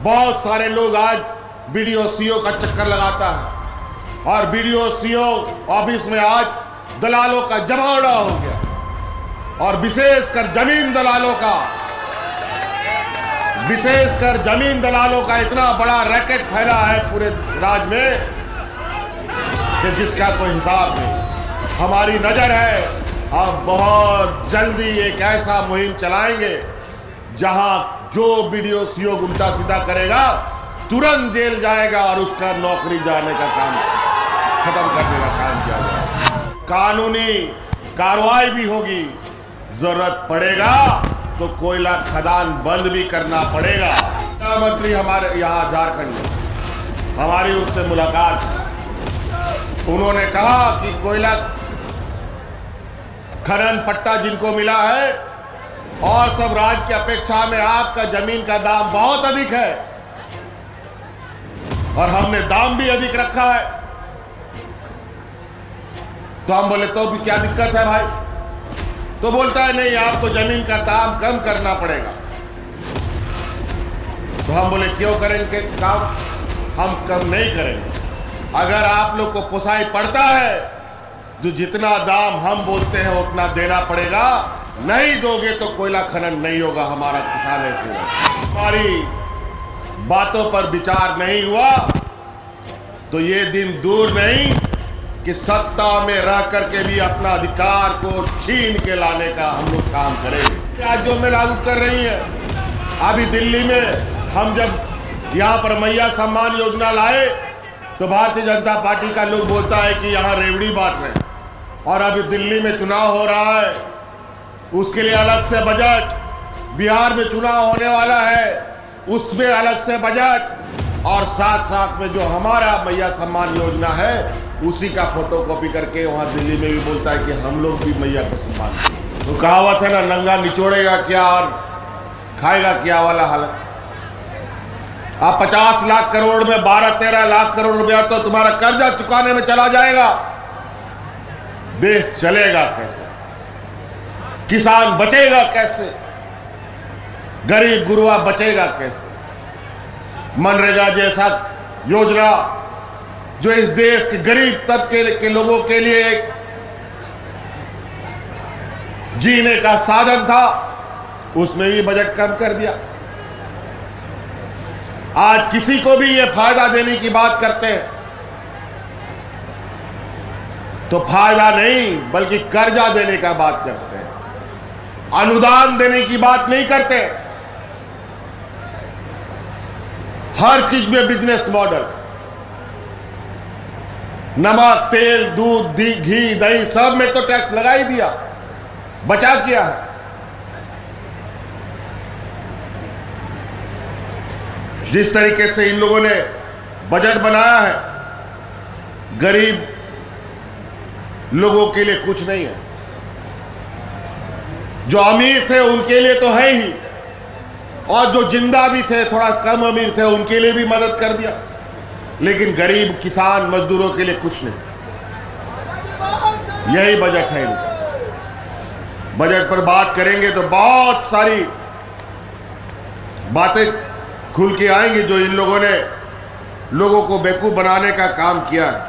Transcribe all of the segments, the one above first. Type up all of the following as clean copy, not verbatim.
बहुत सारे लोग आज बीडीओ सीओ का चक्कर लगाता है और बीडीओ सीओ ऑफिस में आज दलालों का जमावड़ा हो गया और विशेषकर जमीन दलालों का इतना बड़ा रैकेट फैला है पूरे राज्य में कि जिसका कोई हिसाब नहीं। हमारी नजर है अब बहुत जल्दी एक ऐसा मुहिम चलाएंगे जहां जो बीडीओ सीओ उल्टा सीधा करेगा तुरंत जेल जाएगा और उसका नौकरी जाने का काम खत्म करने का काम किया जाएगा। कानूनी कार्रवाई भी होगी, जरूरत पड़ेगा तो कोयला खदान बंद भी करना पड़ेगा। मंत्री हमारे यहाँ झारखंड में हमारी उनसे मुलाकात हुई। उन्होंने कहा कि कोयला खनन पट्टा जिनको मिला है और सब राज्य की अपेक्षा में आपका जमीन का दाम बहुत अधिक है और हमने दाम भी अधिक रखा है। तो हम बोले तो भी क्या दिक्कत है भाई? तो बोलता है नहीं, आपको जमीन का दाम कम करना पड़ेगा। तो हम बोले क्यों करेंगे काम? हम कम नहीं करेंगे। अगर आप लोग को पोसाई पड़ता है जो जितना दाम हम बोलते हैं उतना देना पड़ेगा, नहीं दोगे तो कोयला खनन नहीं होगा। हमारा किसान है, हमारी बातों पर विचार नहीं हुआ तो ये दिन दूर नहीं कि सत्ता में रह करके भी अपना अधिकार को छीन के लाने का हम लोग काम करेंगे। राज्यों में लागू कर रही है। अभी दिल्ली में हम जब यहाँ पर मैया सम्मान योजना लाए तो भारतीय जनता पार्टी का लोग बोलता है कि यहाँ रेवड़ी बांट रहे हैं और अभी दिल्ली में चुनाव हो रहा है, उसके लिए अलग से बजट, बिहार में चुनाव होने वाला है उसमें अलग से बजट और साथ साथ में जो हमारा मैया सम्मान योजना है उसी का फोटोकॉपी करके वहां दिल्ली में भी बोलता है कि हम लोग भी मैया को सम्मान दें। तो कहावत है ना, नंगा निचोड़ेगा क्या और खाएगा क्या वाला हालत। आप 50 लाख करोड़ में 12-13 लाख करोड़ रुपया तो तुम्हारा कर्जा चुकाने में चला जाएगा। देश चलेगा कैसे? किसान बचेगा कैसे? गरीब गुरुआ बचेगा कैसे? मनरेगा जैसा योजना जो इस देश के गरीब तबके के लोगों के लिए एक जीने का साधन था, उसमें भी बजट कम कर दिया। आज किसी को भी ये फायदा देने की बात करते हैं तो फायदा नहीं बल्कि कर्जा देने का बात करते हैं, अनुदान देने की बात नहीं करते। हर चीज में बिजनेस मॉडल, नमक, तेल, दूध, घी, दही सब में तो टैक्स लगा ही दिया, बचा किया है। जिस तरीके से इन लोगों ने बजट बनाया है, गरीब लोगों के लिए कुछ नहीं है। जो अमीर थे उनके लिए तो है ही और जो जिंदा भी थे, थोड़ा कम अमीर थे, उनके लिए भी मदद कर दिया, लेकिन गरीब किसान मजदूरों के लिए कुछ नहीं। यही बजट है इनका। बजट पर बात करेंगे तो बहुत सारी बातें खुल के आएंगी जो इन लोगों ने लोगों को बेवकूफ बनाने का काम किया है।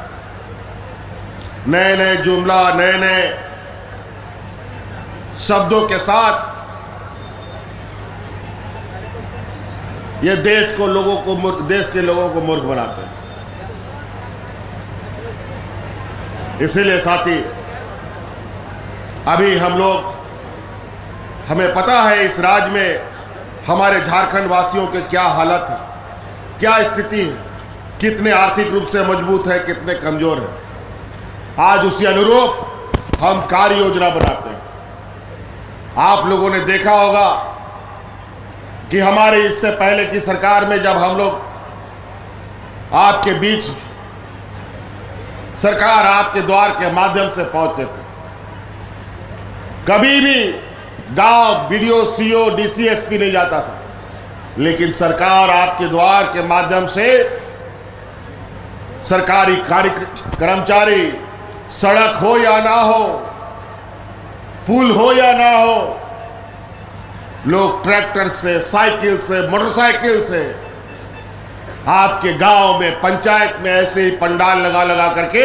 नए नए जुमला, नए नए शब्दों के साथ ये देश के लोगों को मूर्ख बनाते हैं। इसीलिए साथी अभी हमें पता है इस राज्य में हमारे झारखंड वासियों के क्या हालत है, क्या स्थिति है, कितने आर्थिक रूप से मजबूत है, कितने कमजोर है। आज उसी अनुरूप हम कार्य योजना बनाते हैं। आप लोगों ने देखा होगा कि हमारे इससे पहले की सरकार में जब हम लोग आपके बीच सरकार आपके द्वार के माध्यम से पहुंचते थे, कभी भी गांव बीडीओ सीओ डीसी एसपी नहीं जाता था, लेकिन सरकार आपके द्वार के माध्यम से सरकारी कर्मचारी, सड़क हो या ना हो, पुल हो या ना हो, लोग ट्रैक्टर से, साइकिल से, मोटरसाइकिल से आपके गांव में, पंचायत में ऐसे ही पंडाल लगा लगा करके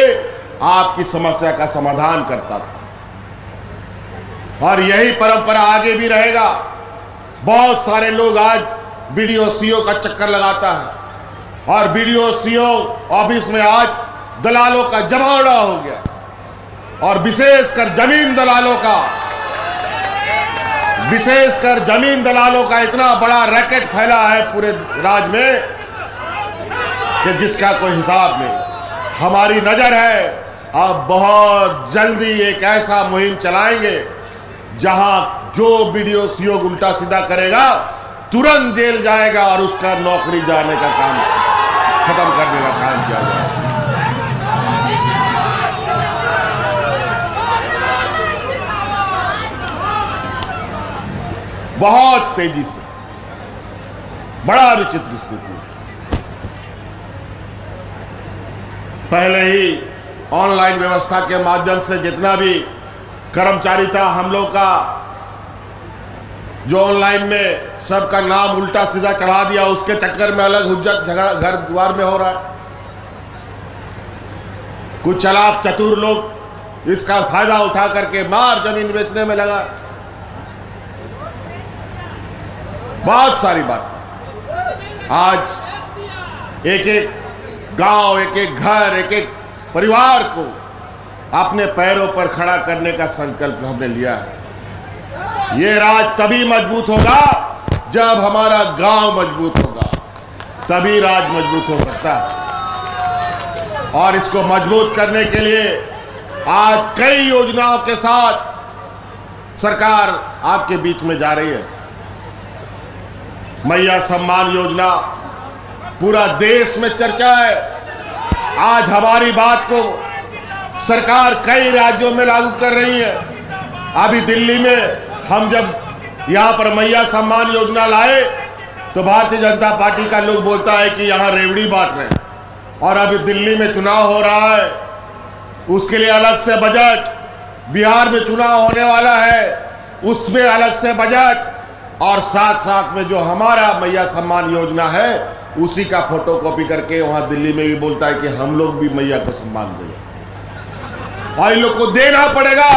आपकी समस्या का समाधान करता था। और यही परंपरा आगे भी रहेगा। बहुत सारे लोग आज बीडीओ सीओ का चक्कर लगाता है और बीडीओ सीओ ऑफिस में आज दलालों का जमावड़ा हो गया, और विशेषकर जमीन दलालों का इतना बड़ा रैकेट फैला है पूरे राज्य में कि जिसका कोई हिसाब नहीं। हमारी नजर है, अब बहुत जल्दी एक ऐसा मुहिम चलाएंगे जहां जो बीडीओ सीओ उल्टा सीधा करेगा तुरंत जेल जाएगा और उसका नौकरी जाने का काम खत्म करने का काम किया जाएगा। बहुत तेजी से, बड़ा विचित्र स्थिति। पहले ही ऑनलाइन व्यवस्था के माध्यम से जितना भी कर्मचारी था हम लोग का, जो ऑनलाइन में सबका नाम उल्टा सीधा चढ़ा दिया, उसके चक्कर में अलग हुज्जत झगड़ा घर द्वार में हो रहा है। कुछ चालाक चतुर लोग इसका फायदा उठा करके मार जमीन बेचने में लगा। बहुत सारी बात। आज एक एक गांव, एक एक घर, एक एक परिवार को अपने पैरों पर खड़ा करने का संकल्प हमने लिया है। ये राज्य तभी मजबूत होगा जब हमारा गांव मजबूत होगा, तभी राज्य मजबूत हो सकता है। और इसको मजबूत करने के लिए आज कई योजनाओं के साथ सरकार आपके बीच में जा रही है। मैया सम्मान योजना पूरा देश में चर्चा है। आज हमारी बात को सरकार कई राज्यों में लागू कर रही है। अभी दिल्ली में हम जब यहाँ पर मैया सम्मान योजना लाए तो भारतीय जनता पार्टी का लोग बोलता है कि यहाँ रेवड़ी बांट रहे हैं। और अभी दिल्ली में चुनाव हो रहा है, उसके लिए अलग से बजट, बिहार में चुनाव होने वाला है उसमें अलग से बजट, और साथ साथ में जो हमारा मैया सम्मान योजना है उसी का फोटोकॉपी करके वहां दिल्ली में भी बोलता है कि हम लोग भी मैया को सम्मान देंगे। और इन लोग को देना पड़ेगा।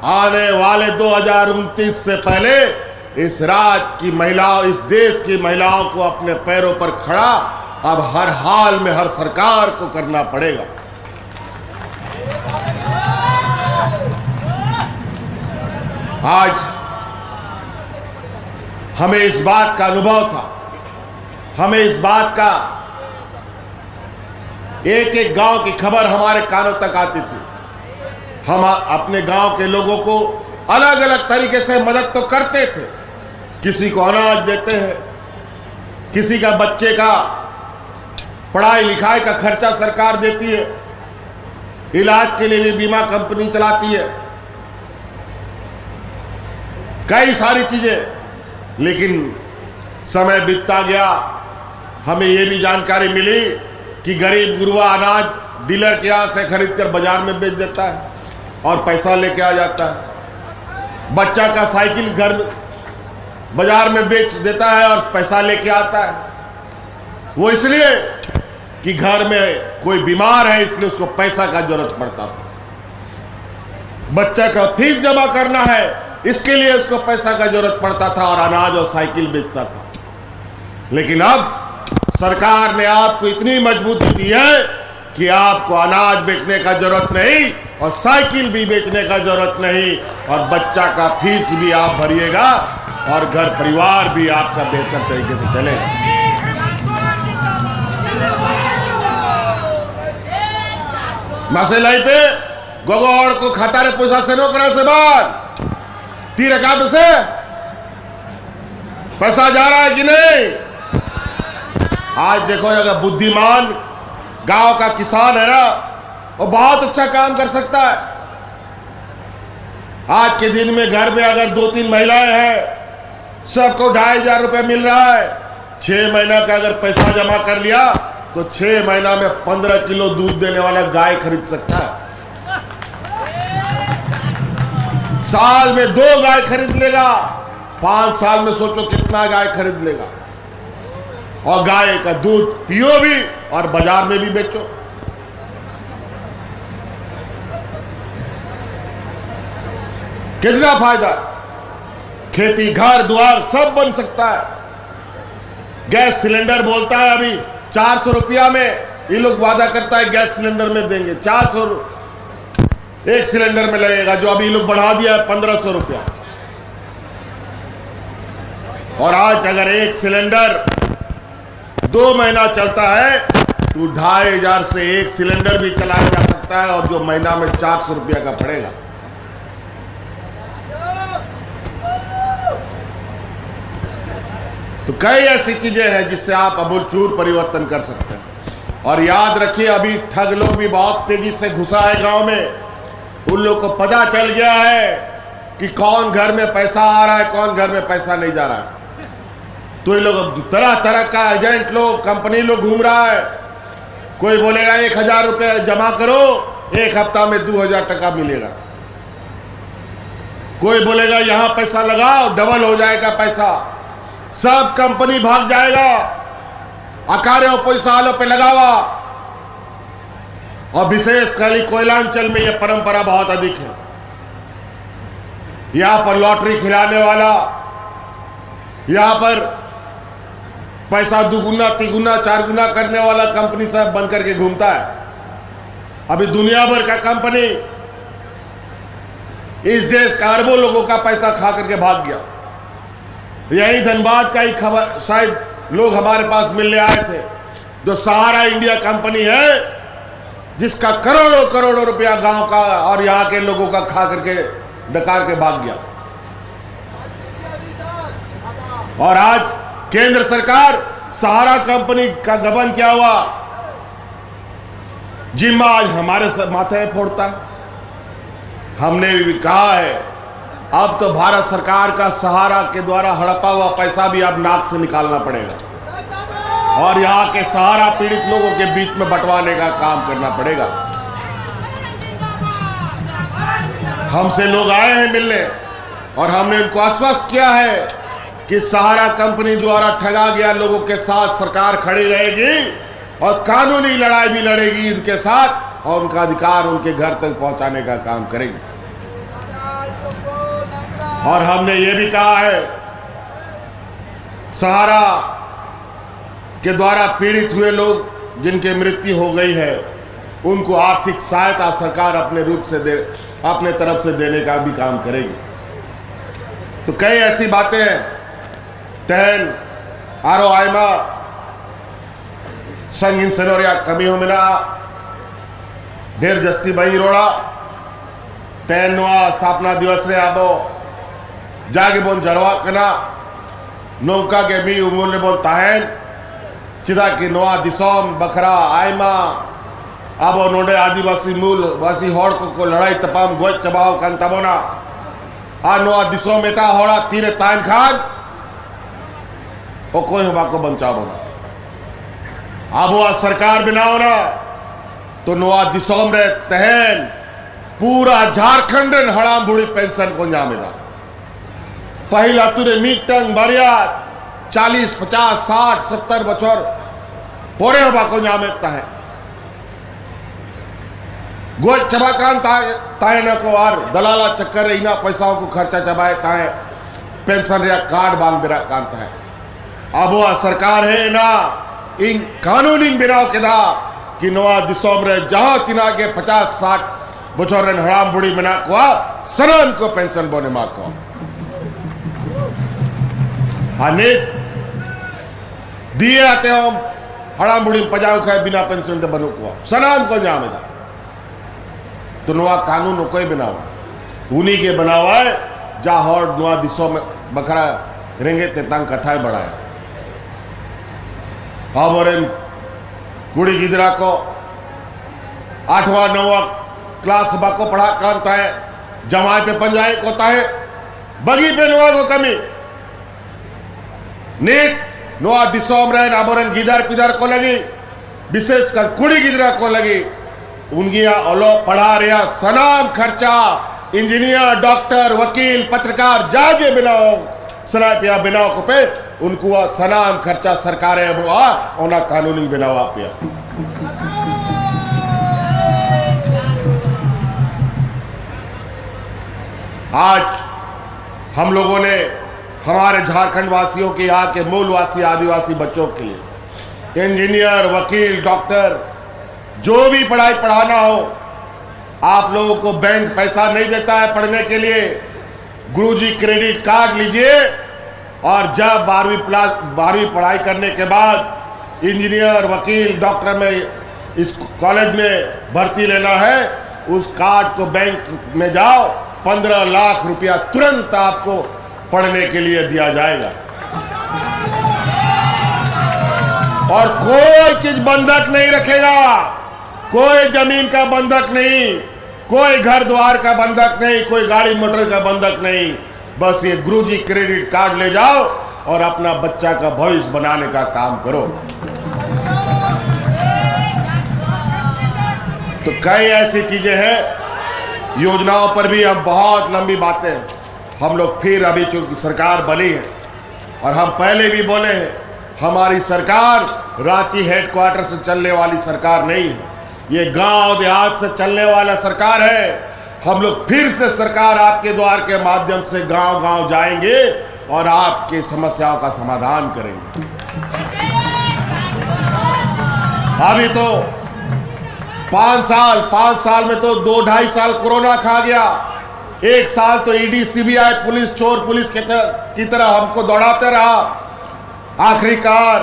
आने वाले 2029 से पहले इस राज्य की महिलाओं, इस देश की महिलाओं को अपने पैरों पर खड़ा अब हर हाल में हर सरकार को करना पड़ेगा। आज हमें इस बात का अनुभव था, हमें इस बात का एक एक गांव की खबर हमारे कानों तक आती थी। हम अपने गांव के लोगों को अलग अलग तरीके से मदद तो करते थे। किसी को अनाज देते हैं, किसी का बच्चे का पढ़ाई लिखाई का खर्चा सरकार देती है, इलाज के लिए भी बीमा कंपनी चलाती है, कई सारी चीजें। लेकिन समय बीतता गया, हमें यह भी जानकारी मिली कि गरीब गुरुआ अनाज डीलर के यहाँ से खरीद कर बाजार में बेच देता है और पैसा लेके आ जाता है। बच्चा का साइकिल घर बाजार में बेच देता है और पैसा लेके आता है। वो इसलिए कि घर में कोई बीमार है, इसलिए उसको पैसा का जरूरत पड़ता था। बच्चा का फीस जमा करना है, इसके लिए उसको पैसा का जरूरत पड़ता था और अनाज और साइकिल बेचता था। लेकिन अब सरकार ने आपको इतनी मजबूती दी है कि आपको अनाज बेचने का जरूरत नहीं और साइकिल भी बेचने का जरूरत नहीं, और बच्चा का फीस भी आप भरिएगा और घर परिवार भी आपका बेहतर तरीके से चलेगा। मसलाई पे गोगोड़ को खतारे पैसा से नो करे से बाद तीर अकाउंट से पैसा जा रहा है कि नहीं। आज देखो, अगर बुद्धिमान गांव का किसान है ना, वो बहुत अच्छा काम कर सकता है। आज के दिन में घर में अगर 2-3 महिलाएं हैं, सबको 2500 रुपए मिल रहा है। 6 महीना का अगर पैसा जमा कर लिया तो 6 महीना में 15 किलो दूध देने वाला गाय खरीद सकता है। साल में 2 गाय खरीद लेगा, 5 साल में सोचो कितना गाय खरीद लेगा। और गाय का दूध पियो भी और बाजार में भी बेचो। कितना फायदा, खेती घर द्वार सब बन सकता है। गैस सिलेंडर बोलता है अभी 400 रुपया में, ये लोग वादा करता है गैस सिलेंडर में देंगे, 400 एक सिलेंडर में लगेगा, जो अभी लोग बढ़ा दिया है 1500 रुपया। और आज अगर एक सिलेंडर 2 महीना चलता है तो 2500 से एक सिलेंडर भी चलाया जा सकता है, और जो महीना में 400 रुपया का पड़ेगा। तो कई ऐसी चीजें हैं जिससे आप अमूलचूर परिवर्तन कर सकते हैं। और याद रखिए, अभी ठग लोग भी बहुत तेजी से घुसा है गांव में। उन लोग को पता चल गया है कि कौन घर में पैसा आ रहा है, कौन घर में पैसा नहीं जा रहा है। तो ये लोग तरह तरह का एजेंट लोग, कंपनी लोग घूम रहा है। कोई बोलेगा 1000 रुपये जमा करो, 1 हफ्ता में 2000 टका मिलेगा। कोई बोलेगा यहां पैसा लगाओ, डबल हो जाएगा पैसा। सब कंपनी भाग जाएगा, अकार्यों पैसा पे लगावा। और विशेष खाली कोयलांचल में यह परंपरा बहुत अधिक है। यहां पर लॉटरी खिलाने वाला, यहां पर पैसा 2 गुना 3 गुना 4 गुना करने वाला कंपनी सब बन करके घूमता है। अभी दुनिया भर का कंपनी इस देश का अरबों लोगों का पैसा खा करके भाग गया। यही धनबाद का ही खबर शायद लोग हमारे पास मिलने आए थे, जो सहारा इंडिया कंपनी है, जिसका करोड़ों करोड़ों रुपया गांव का और यहां के लोगों का खा करके डकार के भाग गया। और आज केंद्र सरकार सहारा कंपनी का गबन क्या हुआ, जिम्मा आज हमारे माथे फोड़ता है। हमने भी कहा है अब तो भारत सरकार का सहारा के द्वारा हड़पा हुआ पैसा भी अब नाक से निकालना पड़ेगा, और यहाँ के सहारा पीड़ित लोगों के बीच में बंटवाने का काम करना पड़ेगा। हमसे लोग आए हैं मिलने, और हमने उनको आश्वस्त किया है कि सहारा कंपनी द्वारा ठगा गया लोगों के साथ सरकार खड़ी रहेगी, और कानूनी लड़ाई भी लड़ेगी उनके साथ, और उनका अधिकार उनके घर तक पहुंचाने का काम करेगी। और हमने ये भी कहा है, सहारा के द्वारा पीड़ित हुए लोग जिनकी मृत्यु हो गई है, उनको आर्थिक सहायता सरकार अपने रूप से अपने तरफ से देने का भी काम करेगी। तो कई ऐसी बातें हैं, तहन आरो आयमा संगीन सनोरिया कमी हो मिला ढेर जस्ती बही रोड़ा तहन नवा स्थापना दिवस रे आबो जागे बोन जरवा कना नौका के भी उमूल बोन तहन चिदा की नवा दिसोम बखरा आयमा आबो नोडे आदिवासी मूल वासी होड़ को लड़ाई तपाम गोज चबाव कन तबोना आ नवा दिसोम एटा होड़ा तीरे तान खान ओ कोई हमा को बचाओ ना आबो आ सरकार बनाओ ना तो नवा दिसोम रे तहन पूरा झारखंड हड़ाम बुड़ी पेंशन को जामेदा पहला तुरे मीटंग बारिया 40 50 60 70 बछर पोरे हमा को जामेता है गोज चबाकान ताए न को और दलाला चक्कर इना पैसाओं को खर्चा चबाए ताए पेंशन रे कार्ड बांग बिरा कांता है। अब वो सरकार है ना इन कानूनी बिनाव के दा कि नवा दिसोम रे जहां तिना के 50 60 बछर रे हराम बुड़ी बना को सनन को पेंशन बोने मा को हाने दिए आते हम हराम बुड़ी पजाओ खाए बिना पेंशन दे बनो को सनन को जामेदा तो नवा कानून कोई बनावा उन्हीं के बनावा है जा हर नवा दिशों में बखरा रेंगे ते तंग कथाएं बढ़ाया अब और कुड़ी गिदरा को 8वां 9वां क्लास बाको पढ़ा करता है जमाए पे पंजाए कोता है बगी पे नवा को कमी नीक नवा दिशों में नाबोरन गिदर पिदर को लगी विशेषकर कुड़ी गिदरा को लगी उनकी ओलो पढ़ा रहा सनाम खर्चा इंजीनियर डॉक्टर वकील पत्रकार जागे बिनाओ सरापिया बिनाओ को पे उनको सनाम खर्चा सरकारे हुआ और कानूनी बनावा पिया। आज हम लोगों ने हमारे झारखंड वासियों के, यहाँ के मूलवासी आदिवासी बच्चों के लिए इंजीनियर, वकील, डॉक्टर, जो भी पढ़ाई पढ़ाना हो, आप लोगों को बैंक पैसा नहीं देता है पढ़ने के लिए। गुरुजी क्रेडिट कार्ड लीजिए और जब 12वीं पढ़ाई करने के बाद इंजीनियर, वकील, डॉक्टर में इस कॉलेज में भर्ती लेना है, उस कार्ड को बैंक में जाओ, 15 लाख रुपया तुरंत आपको पढ़ने के लिए दिया जाएगा। और कोई चीज बंधक नहीं रखेगा, कोई जमीन का बंधक नहीं, कोई घर द्वार का बंधक नहीं, कोई गाड़ी मोटर का बंधक नहीं। बस ये गुरुजी क्रेडिट कार्ड ले जाओ और अपना बच्चा का भविष्य बनाने का काम करो। तो कई ऐसी चीजें हैं, योजनाओं पर भी हम बहुत लंबी बातें, हम लोग फिर अभी चूंकि सरकार बनी है और हम पहले भी बोले हैं, हमारी सरकार रांची हेडक्वार्टर से चलने वाली सरकार नहीं है, ये गांव देहात से चलने वाला सरकार है। हम लोग फिर से सरकार आपके द्वार के माध्यम से गांव गांव जाएंगे और आपकी समस्याओं का समाधान करेंगे। अभी तो 5 साल में तो 2-2.5 साल कोरोना खा गया, 1 साल तो ईडी, सीबीआई, पुलिस, चोर पुलिस की तरह हमको दौड़ाते रहा। आखिरकार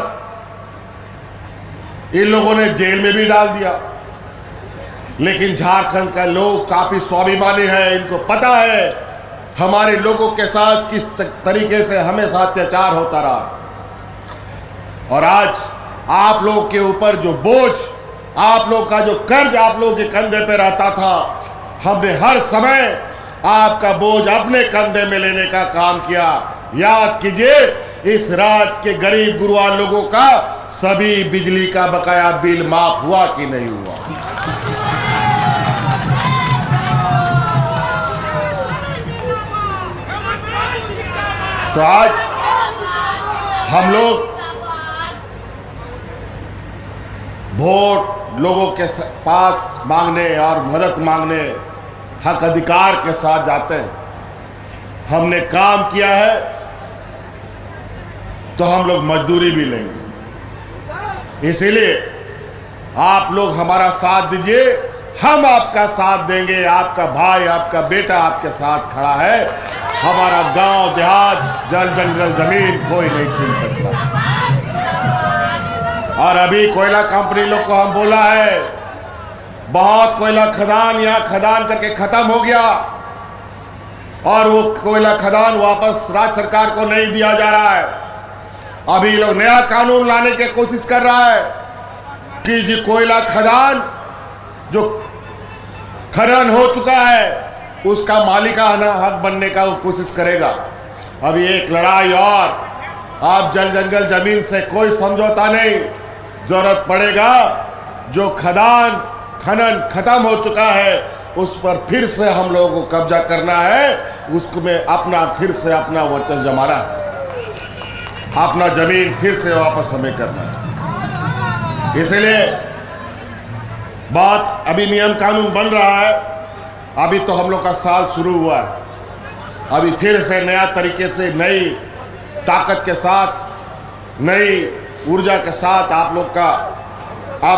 इन लोगों ने जेल में भी डाल दिया। लेकिन झारखंड का लोग काफी स्वाभिमानी है, इनको पता है हमारे लोगों के साथ किस तरीके से हमेशा अत्याचार होता रहा। और आज आप लोग के ऊपर जो बोझ, आप लोग का जो कर्ज आप लोग के कंधे पे रहता था, हमने हर समय आपका बोझ अपने कंधे में लेने का काम किया। याद कीजिए, इस राज्य के गरीब गुरुवार लोगों का सभी बिजली का बकाया बिल माफ हुआ कि नहीं हुआ? तो आज हम लोग वोट लोगों के पास मांगने और मदद मांगने हक अधिकार के साथ जाते हैं। हमने काम किया है तो हम लोग मजदूरी भी लेंगे। इसीलिए आप लोग हमारा साथ दीजिए, हम आपका साथ देंगे। आपका भाई, आपका बेटा आपके साथ खड़ा है। हमारा गांव देहात, जल जंगल जमीन कोई नहीं छीन सकता। और अभी कोयला कंपनी लोग को हम बोला है, बहुत कोयला खदान यहाँ खदान करके खत्म हो गया और वो कोयला खदान वापस राज्य सरकार को नहीं दिया जा रहा है। अभी लोग नया कानून लाने की कोशिश कर रहा है कि जो कोयला खदान जो खनन हो चुका है उसका मालिकाना हक बनने का वो कोशिश करेगा। अभी एक लड़ाई और, आप जल जंगल जमीन से कोई समझौता नहीं, जरूरत पड़ेगा जो खनन खत्म हो चुका है उस पर फिर से हम लोगों को कब्जा करना है, उसको में अपना फिर से अपना वचन जमाना है, अपना जमीन फिर से वापस हमें करना है। इसलिए बात अभी नियम कानून बन रहा है। अभी तो हम लोग का साल शुरू हुआ है, अभी फिर से नया तरीके से नई ताकत के साथ, नई ऊर्जा के साथ आप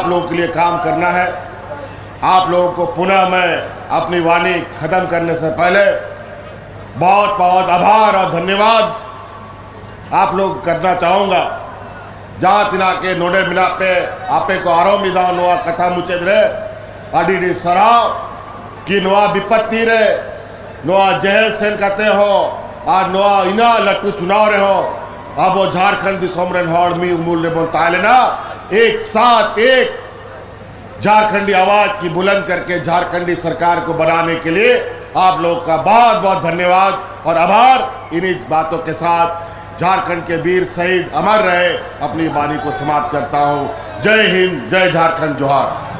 लोगों के लिए काम करना है। आप लोगों को पुनः मैं अपनी वाणी खत्म करने से पहले बहुत बहुत आभार और धन्यवाद आप लोग करना चाहूँगा। जहाँ तिना के नोडे मिला पे आपे को आरो मिदा नोआ कथा मुचे रे अडी सराव कि नोआ विपत्ति रे नोआ जहल सेन कहते हो और नोआ इना लट्टू चुनाव रहे हो। अब वो झारखंड दिसोमरन हॉर्ड मी मूल्य बोलता है ना, एक साथ एक झारखंडी आवाज की बुलंद करके झारखंडी सरकार को बनाने के लिए आप लोग का बहुत बहुत धन्यवाद और आभार। इन्हीं बातों के साथ झारखंड के वीर शहीद अमर रहे, अपनी वाणी को समाप्त करता हूँ। जय हिंद, जय झारखंड, जोहार।